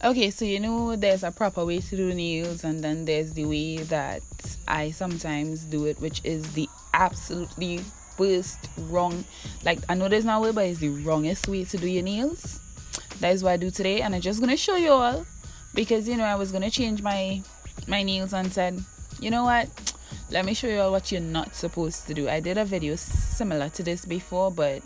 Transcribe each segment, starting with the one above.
Okay, so you know there's a proper way to do nails, and then there's the way that I sometimes do it, which is the absolutely worst wrong. Like, I know there's no way, but it's the wrongest way to do your nails. That is what I do today, and I'm just gonna show you all, because I was gonna change my nails and said, you know what? Let me show you all what you're not supposed to do. I did a video similar to this before, but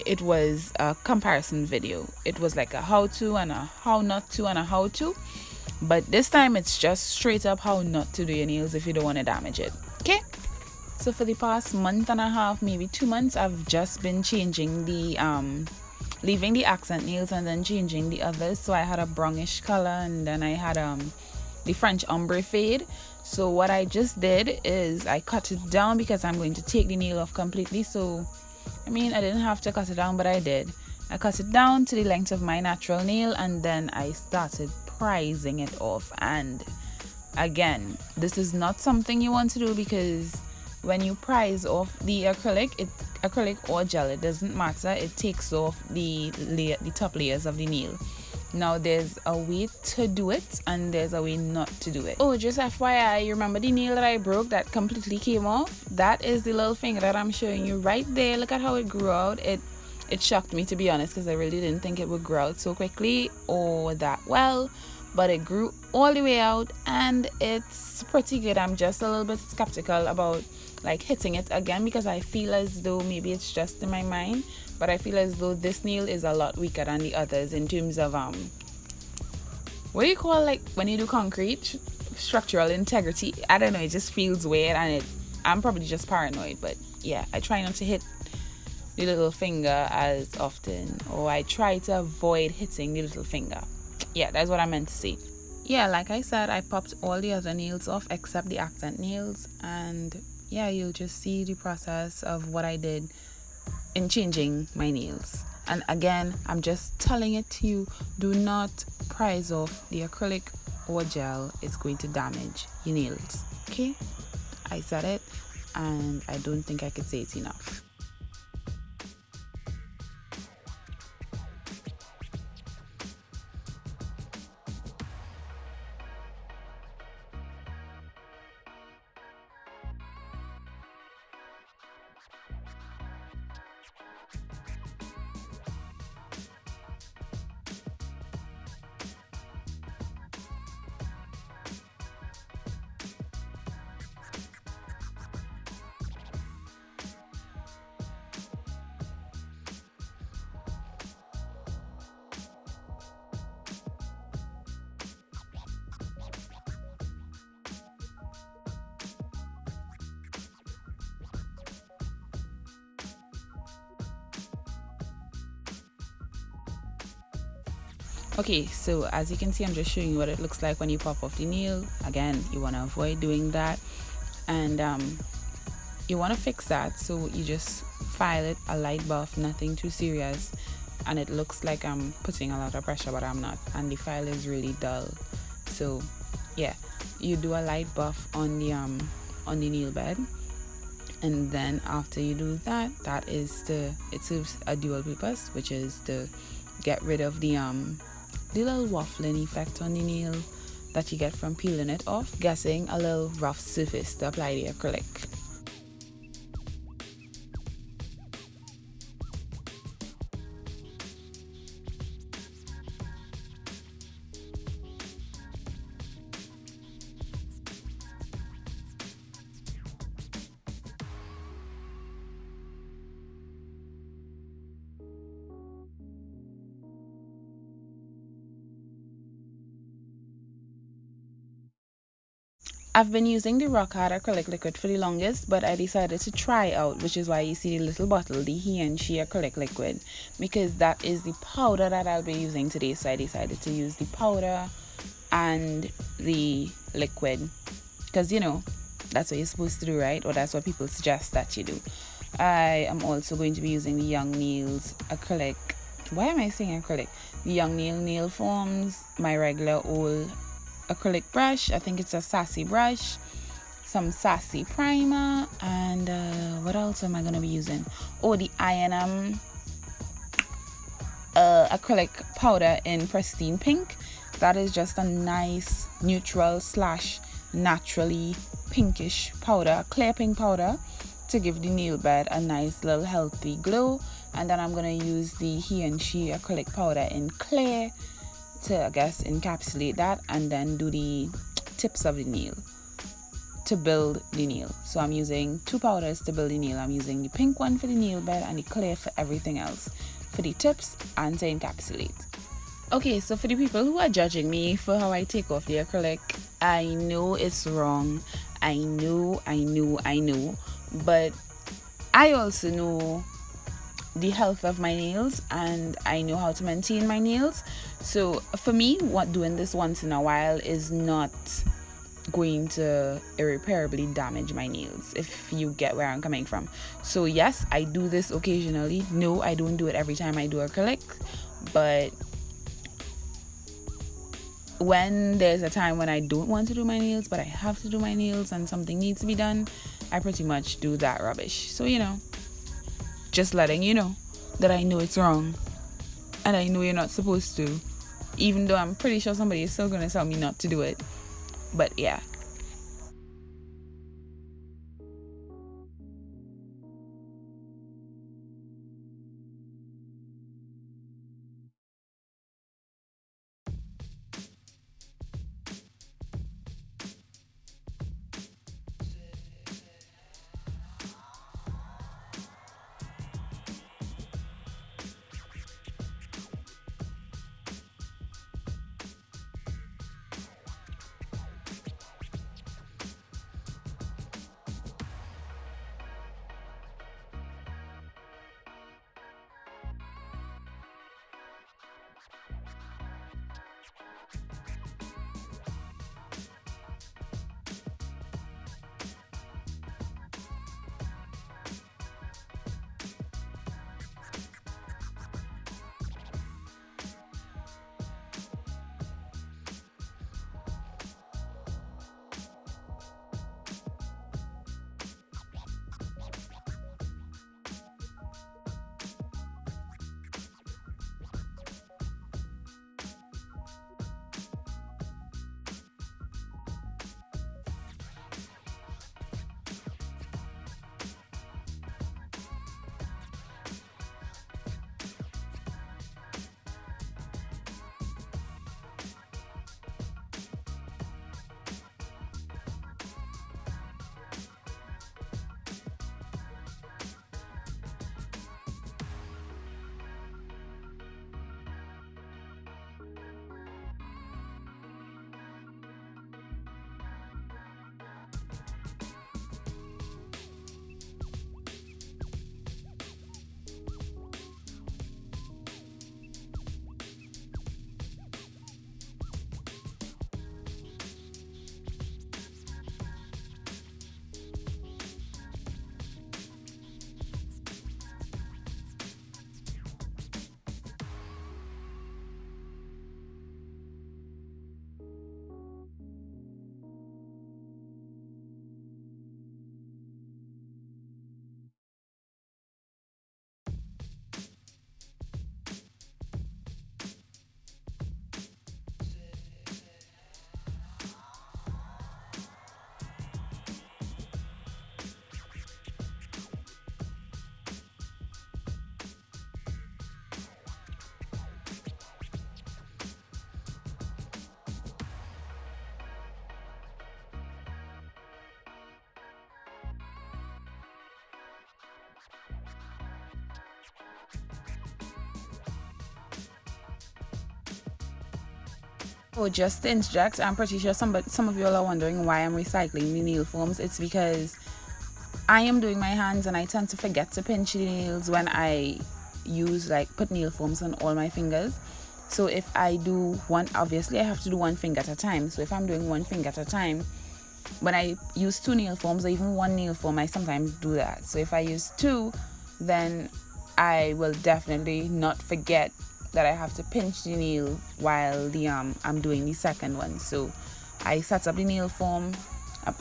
it was a comparison video. It was like a how to and a how not to and a how to. But this time it's just straight up how not to do your nails if you don't want to damage it. Okay? So for the past month and a half, maybe 2 months, I've just been changing the leaving the accent nails and then changing the others. So I had a brownish color, and then I had the French ombre fade. So what I just did is I cut it down because I'm going to take the nail off completely. So I didn't have to cut it down, but I did. I cut it down to the length of my natural nail, and then I started prizing it off. And again, this is not something you want to do, because when you prize off the acrylic or gel, it doesn't matter, it takes off the top layers of the nail. Now there's a way to do it and there's a way not to do it. Oh, just FYI, you remember the nail that I broke that completely came off? That is the little finger that I'm showing you right there. Look at how it grew out. It shocked me, to be honest, because I really didn't think it would grow out so quickly or that well, but it grew all the way out and it's pretty good. I'm just a little bit skeptical about like hitting it again, because I feel as though maybe it's just in my mind, but I feel as though this nail is a lot weaker than the others in terms of what do you call, like, when you do concrete, structural integrity. I don't know, it just feels weird, and I'm probably just paranoid. But yeah, I try not to hit the little finger as often, or I try to avoid hitting the little finger. Yeah, that's what I meant to say. Yeah, like I said, I popped all the other nails off except the accent nails, and yeah, you'll just see the process of what I did in changing my nails. And again, I'm just telling it to you, do not prize off the acrylic or gel. It's going to damage your nails. Okay? I said it, and I don't think I could say it enough. Okay, so as you can see, I'm just showing you what it looks like when you pop off the nail. Again, you want to avoid doing that, and you want to fix that, so you just file it a light buff, nothing too serious, and it looks like I'm putting a lot of pressure, but I'm not, and the file is really dull. So yeah, you do a light buff on the nail bed, and then after you do that, it serves a dual purpose, which is to get rid of the little waffling effect on the nail that you get from peeling it off, getting a little rough surface to apply the acrylic. I've been using the Rock Hard acrylic liquid for the longest, but I decided to try out, which is why you see the little bottle, the He and She acrylic liquid, because that is the powder that I'll be using today. So I decided to use the powder and the liquid, because that's what you're supposed to do, right? Or that's what people suggest that you do. I am also going to be using the Young Nails acrylic. Why am I saying acrylic? The Young Nail Forms, my regular old acrylic brush. I think it's a Sassy brush, some Sassy primer, and what else am I going to be using? Oh, the I&M acrylic powder in Pristine Pink. That is just a nice neutral slash naturally pinkish powder, clear pink powder, to give the nail bed a nice little healthy glow. And then I'm going to use the He and She acrylic powder in clear to, I guess, encapsulate that, and then do the tips of the nail to build the nail. So I'm using 2 powders to build the nail. I'm using the pink one for the nail bed and the clear for everything else, for the tips and to encapsulate. Okay, so for the people who are judging me for how I take off the acrylic, I know it's wrong. I know. But I also know the health of my nails, and I know how to maintain my nails. So for me, doing this once in a while is not going to irreparably damage my nails, if you get where I'm coming from. So yes, I do this occasionally. No, I don't do it every time I do acrylic, but when there's a time when I don't want to do my nails but I have to do my nails and something needs to be done, I pretty much do that rubbish. So just letting you know that I know it's wrong and I know you're not supposed to, even though I'm pretty sure somebody is still going to tell me not to do it. But yeah. Oh, just to interject, I'm pretty sure some of you all are wondering why I'm recycling the nail foams. It's because I am doing my hands and I tend to forget to pinch the nails when I put nail foams on all my fingers. So if I do one, obviously I have to do one finger at a time. So if I'm doing one finger at a time, when I use 2 nail foams or even 1 nail foam, I sometimes do that. So if I use 2, then I will definitely not forget that I have to pinch the nail while I'm doing the second one. So I set up the nail foam,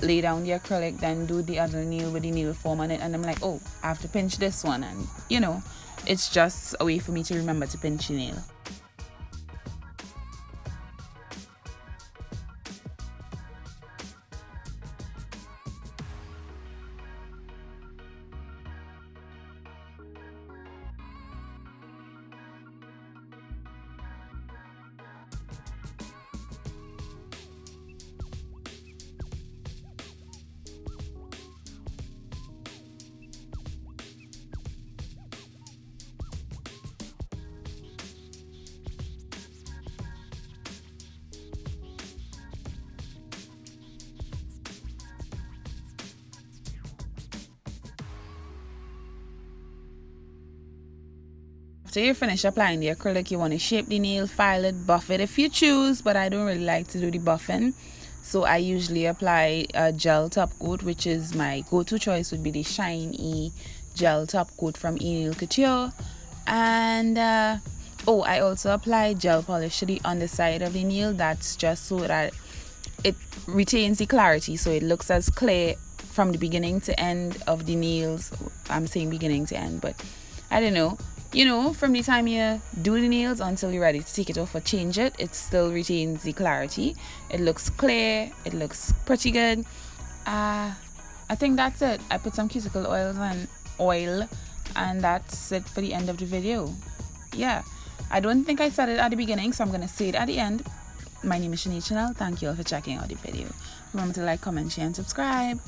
lay down the acrylic, then do the other nail with the nail foam on it, and I'm like, oh, I have to pinch this one, and it's just a way for me to remember to pinch the nail. after you finish applying the acrylic, you want to shape the nail, file it, buff it if you choose, but I don't really like to do the buffing. So I usually apply a gel top coat, which is my go-to choice, would be the Shine E gel top coat from E-Nail Couture. And I also apply gel polish to the underside of the nail. That's just so that it retains the clarity, so it looks as clear from the beginning to end of the nails. I'm saying beginning to end, but I don't know. You know, from the time you do the nails until you're ready to take it off or change it, it still retains the clarity. It looks clear. It looks pretty good. I think that's it. I put some cuticle oil, and that's it for the end of the video. Yeah, I don't think I said it at the beginning, so I'm going to say it at the end. My name is Shanice Chanel. Thank you all for checking out the video. Remember to like, comment, share, and subscribe.